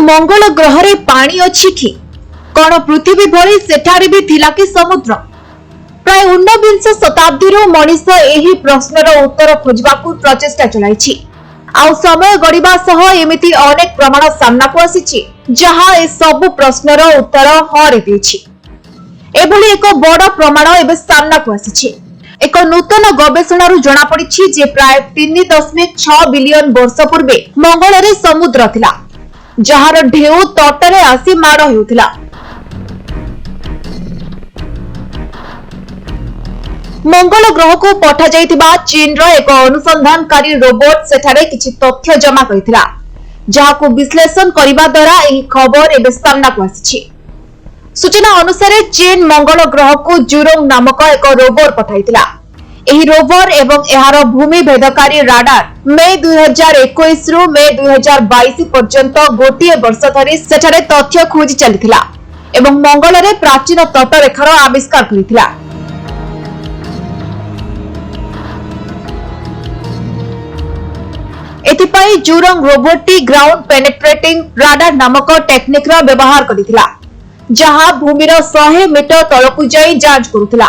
मंगल ग्रह रे पानी अछि कि कौन पृथ्वी भली सेठारे भी थिला कि समुद्र। प्राय 19 शताब्दी मनीष एही प्रश्नर उत्तर खोजबाकू प्रचेष्टा चलाइछि। आउ समय गड़िबा सह एमिति अनेक प्रमाण सामना को आसीछि जहां ए सब प्रश्नर उत्तर हरि दैछि। एभली एक बड़ प्रमाण एबे सामना को आसीछि। एक नूतन गवेषणारू जना पड़िछि जे प्राय 3.6 बिलियन वर्ष पूर्वे मंगल रे समुद्र थिला जहार ढेउ तटरे आसी माड़ हेउथिला। मंगल ग्रह को पठा जाइतिबा चीन रो एक अनुसंधानकारी रोबोट सेठारे किछि तथ्य जमा करिथिला जहाको विश्लेषण करिबा द्वारा एही खबर एबे सामना को आसीछि। सूचना अनुसार चीन मंगल ग्रह को जुरोंग नामक एक रोवर पठाइतिला। एही रोवर एवं एहार भूमि भेदकारी राडार मई 2021 रु मई 2022 पर्यंत गोटिए वर्ष धरी सेठारे तथ्य खोजी चलिथिला एवं मंगल रे प्राचीन तटरेखार आविष्कार करिथिला। एथिपाई जुरोंग रोबोटटी ग्राउंड पेनेट्रेटिंग राडार नामक टेक्निक रा व्यवहार करिथिला जहां भूमिर 100 मीटर तलकु जाई जांच करुथिला।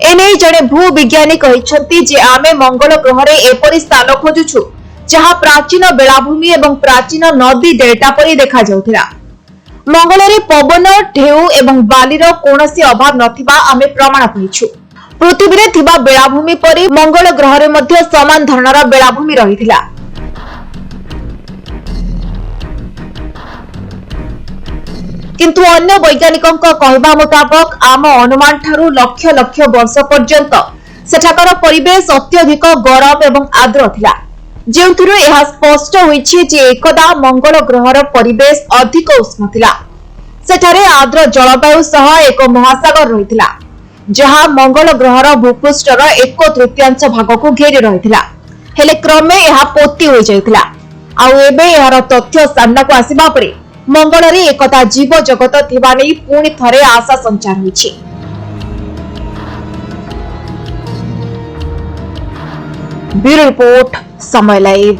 एने जने भू विज्ञानी कहिसंती जे आमे मंगल ग्रह रे एपरि स्थान खोजुछु जहां प्राचीन बेलाभूमि एवं प्राचीन नदी डेल्टा परि देखा जाउथिला। मंगल रे पवन ढेउ एवं बालीर कोनोसी अभाव नथिबा आमे प्रमाण पाइछु। पृथ्वी रे थिबा बेलाभूमि परि मंगल ग्रह रे मध्ये समान धरणर बेलाभूमि रहिथिला। किंतु अन्य वैज्ञानिकों कहवा मुताबक आम अनुमान ठारू लक्ष लक्ष वर्ष पर्यंत सेठाकर परिवेश अत्यधिक गरम एवं आर्द्र थिला जेउथिरु एहा स्पष्ट होइछि जे एकदा मंगल ग्रहर परिवेश अधिक उष्ण थिला। सेठारे आर्द्र जलवायु सह एक महासागर रहिथिला जहां मंगल ग्रहर भूपृष्ठर 1/3 भाग को घेरी रहिथिला। हेले क्रमे एहा पोती होई जायथिला। आउ एबे एहार तथ्य सामना को आसीबा परे मंगल रे एकता जीव जगत थिबा नै पुणी थरे आशा संचार होइछि। ब्यूरो रिपोर्ट समय लाइव।